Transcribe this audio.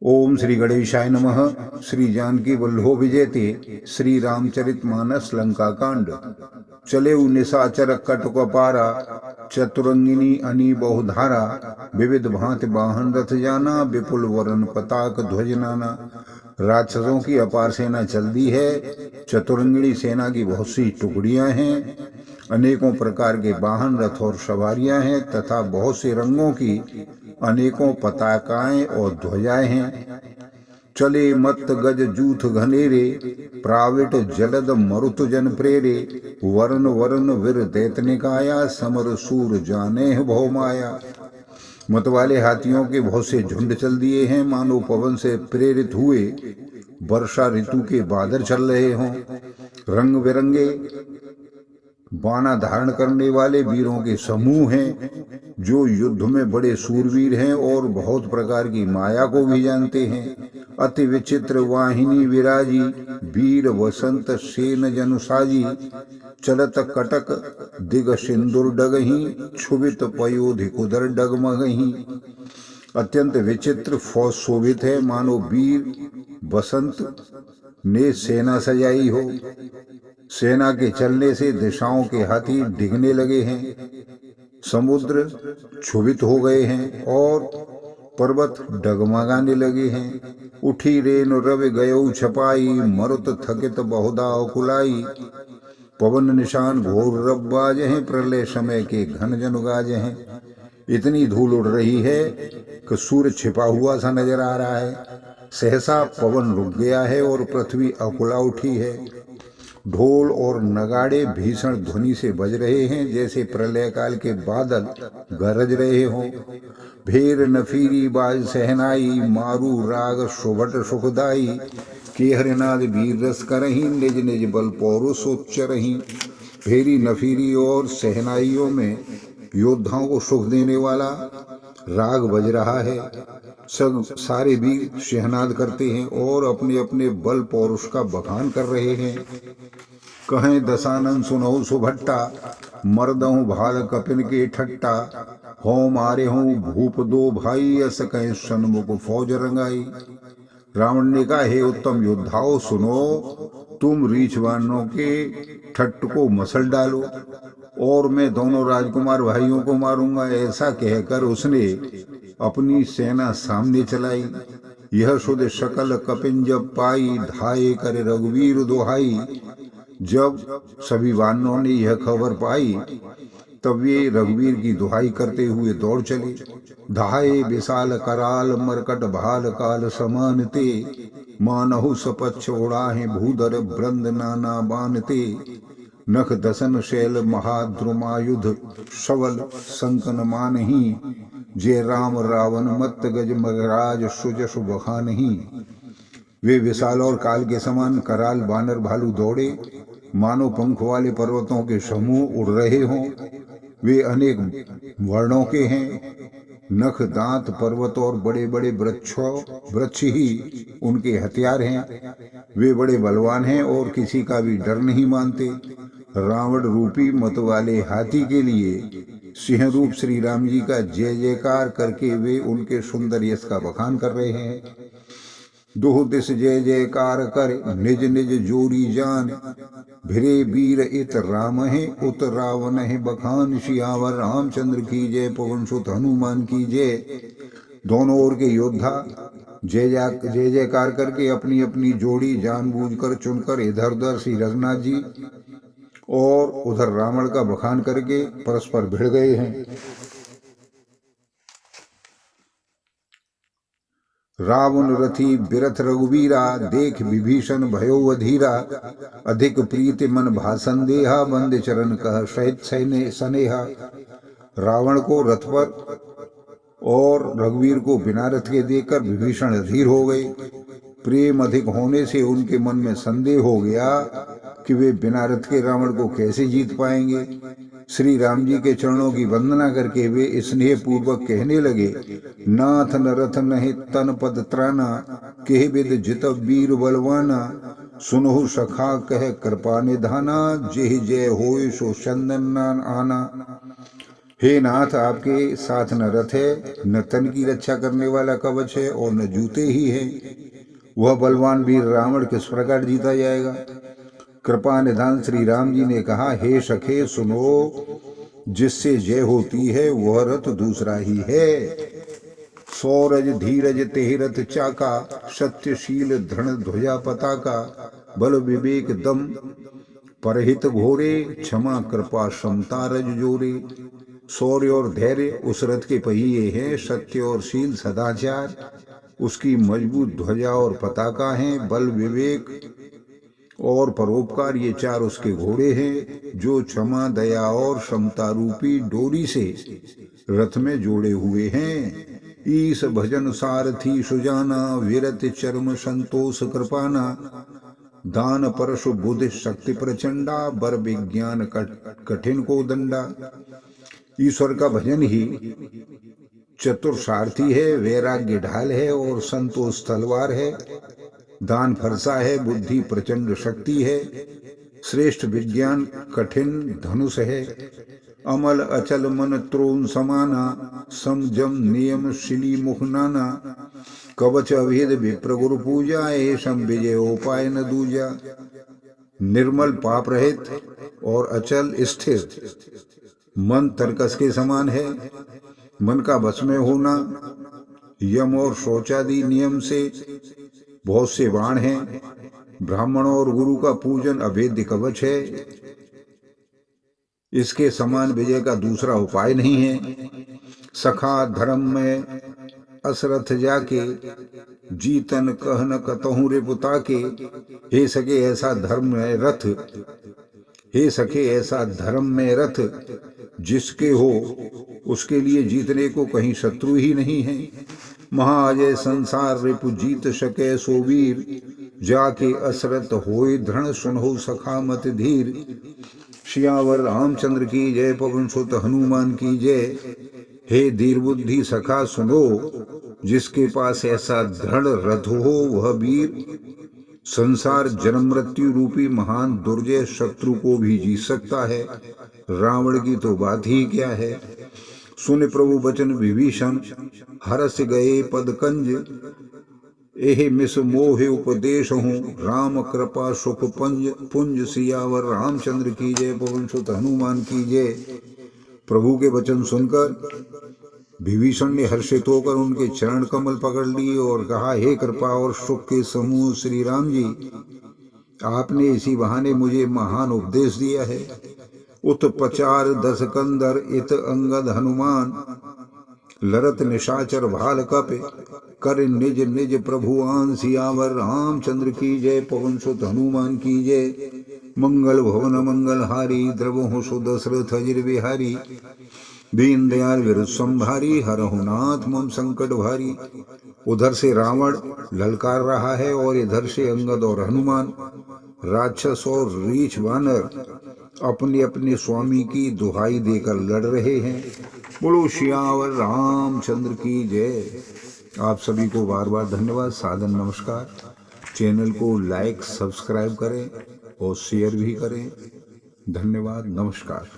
ओम श्री गणेशाय नमः। श्री जानकी वल्लभो विजयते। श्री रामचरित मानस लंका कांड। चले निशाचर कटक पारा, चतुरंगिनी अनी बहुधारा। विविध भांति वाहन रथ जाना, विपुल वरण पताक ध्वज नाना। राक्षसों की अपार सेना चल दी है। चतुरंगिणी सेना की बहुत सी टुकड़ियां हैं। अनेकों प्रकार के वाहन रथ और सवारियां हैं तथा बहुत से रंगों की अनेकों पताकाएं और ध्वजाएं हैं। चले मत्त गज जूथ घनेरे, प्राविट जलद मरुत जन प्रेरे। वरण वरण वीर दैत निकाया, समर सूर जाने भौ माया। मत वाले हाथियों के बहुत से झुंड चल दिए हैं, मानो पवन से प्रेरित हुए वर्षा ऋतु के बादल चल रहे हों। रंग बिरंगे बाना धारण करने वाले वीरों के समूह हैं, जो युद्ध में बड़े सूरवीर हैं और बहुत प्रकार की माया को भी जानते हैं। अति विचित्र वाहिनी विराजी, वीर वसंत सेन जन साजी। चलत कटक दिग सिंदूर डगही, क्षुभित पयोधि कुदर डगमगही। अत्यंत विचित्र फौज शोभित है, मानो वीर वसंत ने सेना सजाई हो। सेना के चलने से दिशाओं के हाथी डिगने लगे हैं, समुद्र क्षुभित हो गए हैं और पर्वत डगमगाने लगे हैं। उठी रेन रवि गयौ छपाई, मरुत थकित बहुधा कुलाई। पवन निशान घोर रब बाजे हैं, प्रलय समय के घन जन गाजे हैं। इतनी धूल उड़ रही है कि सूर्य छिपा हुआ सा नजर आ रहा है। सहसा पवन रुक गया है और पृथ्वी अकुला उठी है। ढोल और नगाड़े भीषण ध्वनि से बज रहे हैं, जैसे प्रलय काल के बादल गरज रहे हों। भेर नफीरी बाज सहनाई, मारू राग सुभट सुखदाई। केहरनाद वीर रस करही, निज निज बल पौरुष उच्च रही। भेरी नफीरी और सहनाइयों में योद्धाओं को सुख देने वाला राग बज रहा है। सब सारे वीर शहनाद करते हैं और अपने अपने बल पौरुष का बखान कर रहे हैं। कहें दशानन सुनहु सुभट्टा, मर्दहु भाल कपिन के ठट्टा। हो मारे हूँ भूप दो भाई, अस कहें सन्मुख फौज रंगाई। रावण ने कहा, हे उत्तम योद्धाओं सुनो, तुम रीछवानों के ठट्ट को मसल डालो और मैं दोनों राजकुमार भाइयों को मारूंगा। ऐसा कहकर उसने अपनी सेना सामने चलाई। यह सुध सकल कपिन जब पाई, धाये करे रघुवीर दोहाई। जब सभी वानरों ने यह खबर पाई, तब वे रघुवीर की दुहाई करते हुए दौड़ चले। धाये विशाल कराल, मरकट भाल काल समान ते। मानहु सपच्छ उड़ाहे, भूधर ब्रंद नाना बानते। नख दसन शैल महाद्रुमायुध, शवल संकन मानही। जय राम रावण मत्त गज मगराज, सुजस बखानही। वे विशाल और काल के समान कराल बानर भालू दौड़े, मानो पंख वाले पर्वतों के समूह उड़ रहे हों। वे अनेक वर्णों के हैं। नख दांत पर्वत और बड़े बड़े वृक्ष ही उनके हथियार हैं। वे बड़े बलवान हैं और किसी का भी डर नहीं मानते। रावण रूपी मत वाले हाथी के लिए सिंह रूप श्री राम जी का जय जयकार करके वे उनके सुंदर यश का बखान कर रहे हैं। दुह दिस जय जयकार कर, निज निज जोरी जान। भिरे वीर इत राम है, उत रावण है बखान। सियावर रामचंद्र की जय, पवन सुत हनुमान की जय। दोनों ओर के योद्धा जय जयकार करके अपनी अपनी जोड़ी जानबूझकर चुनकर इधर उधर श्री रघुनाथ जी और उधर रावण का बखान करके परस्पर भिड़ गए हैं। रावण रथी बिरथ रघुवीरा, देख विभीषण भयो अधीरा। अधिक प्रीति मन भाषण देहा, बंदे चरण कह सहित सनेहा। रावण को रथ पर और रघुवीर को बिना रथ के देखकर विभीषण अधीर हो गए। प्रेम अधिक होने से उनके मन में संदेह हो गया कि वे बिना रथ के रावण को कैसे जीत पाएंगे। श्री राम जी के चरणों की वंदना करके वे स्नेह पूर्वक कहने लगे, नाथ न रथ नहीं तन पद त्राना। केह विद जित वीर बलवाना। सुनहु सखा कह कृपा निधाना, जेह जय होय सो चंदन आना। हे नाथ, आपके साथ न रथ है, न तन की रक्षा करने वाला कवच है और न जूते ही है। वह बलवान वीर रावण किस प्रकार जीता जाएगा? कृपा निधान श्री राम जी ने कहा, हे सखे सुनो, जिससे जय होती है वह रथ दूसरा ही है। सौरज धीरज तेह रथ चाका, सत्यशील धृण ध्वजा पताका, बल विवेक दम परहित घोरे, क्षमा कृपा समता रज जोरे। शौर्य और धैर्य उस रथ के पहिए हैं, सत्य और शील सदाचार उसकी मजबूत ध्वजा और पताका हैं, बल विवेक और परोपकार ये चार उसके घोड़े हैं, जो क्षमा दया और समता रूपी डोरी से रथ में जोड़े हुए हैं। ईस भजन सारथी सुजाना, विरत चर्म संतोष कृपाना, दान परशु बुद्धि शक्ति प्रचंडा, बर विज्ञान कठिन को दंडा। ईश्वर का भजन ही चतुर सारथी है, वैराग्य ढाल है और संतोष तलवार है, दान फरसा है, बुद्धि प्रचंड शक्ति है, श्रेष्ठ विज्ञान कठिन धनुष है, अमल अचल मन त्रोण समाना, समजम नियम शिली मुख नाना, कवच अभेद विप्र गुरु पूजा, ऐसम विजय उपाय न दूजा। निर्मल पाप रहित और अचल स्थिर, मन तरकस के समान है, मन का बस में होना, यम और शौचादि नियम से बहुत से बाण हैं, ब्राह्मण और गुरु का पूजन अभेद्य कवच है, इसके समान विजय का दूसरा उपाय नहीं है। सखा धर्म में असरथ जाके, जीतन कहन कतहु रे पुता के। हे सके ऐसा धर्म है रथ, हे सखे ऐसा धर्म में रथ, जिसके हो उसके लिए जीतने को कहीं शत्रु ही नहीं है। महाअजय संसार रिपु जीत सके सो वीर, जाके असरत होए दृढ़ सुनहो सखा मत धीर। सियावर रामचंद्र की जय, पवन सुत हनुमान की जय। हे धीर बुद्धि सखा सुनो, जिसके पास ऐसा दृढ़ रथ हो वह वीर संसार जन्म मृत्यु रूपी महान दुर्जय शत्रु को भी जीत सकता है। रावण की तो बात ही क्या है। सुन प्रभु बचन विभीषण, हरस गए पद कंज। एहि मिस मोह उपदेश हूँ, राम कृपा सुख पंज। पुंज सियावर रामचंद्र की जय, पवन सुत हनुमान की जय। प्रभु के वचन सुनकर विभीषण ने हर्षित होकर उनके चरण कमल पकड़ लिए और कहा, हे कृपा और सुख के समूह श्री राम जी, आपने इसी बहाने मुझे महान उपदेश दिया है। उत पचार दस कंदर इत अंगद हनुमान, लरत निशाचर भाल कपे, कर निज निज प्रभु आन। सियावर रामचंद्र की जय, पवन सुत हनुमान की जय। मंगल भवन मंगल हारी, द्रवहु सुदशरथ अजिर बिहारी। दीन दयाल विरुद्ध संभारी, हरहु नाथ मम संकट भारी। उधर से रावण ललकार रहा है और इधर से अंगद और हनुमान, राक्षस और रीछ वानर अपने अपने स्वामी की दुहाई देकर लड़ रहे हैं। बोलो सियावर रामचंद्र की जय। आप सभी को बार बार धन्यवाद, सादर नमस्कार। चैनल को लाइक सब्सक्राइब करें और शेयर भी करें। धन्यवाद, नमस्कार।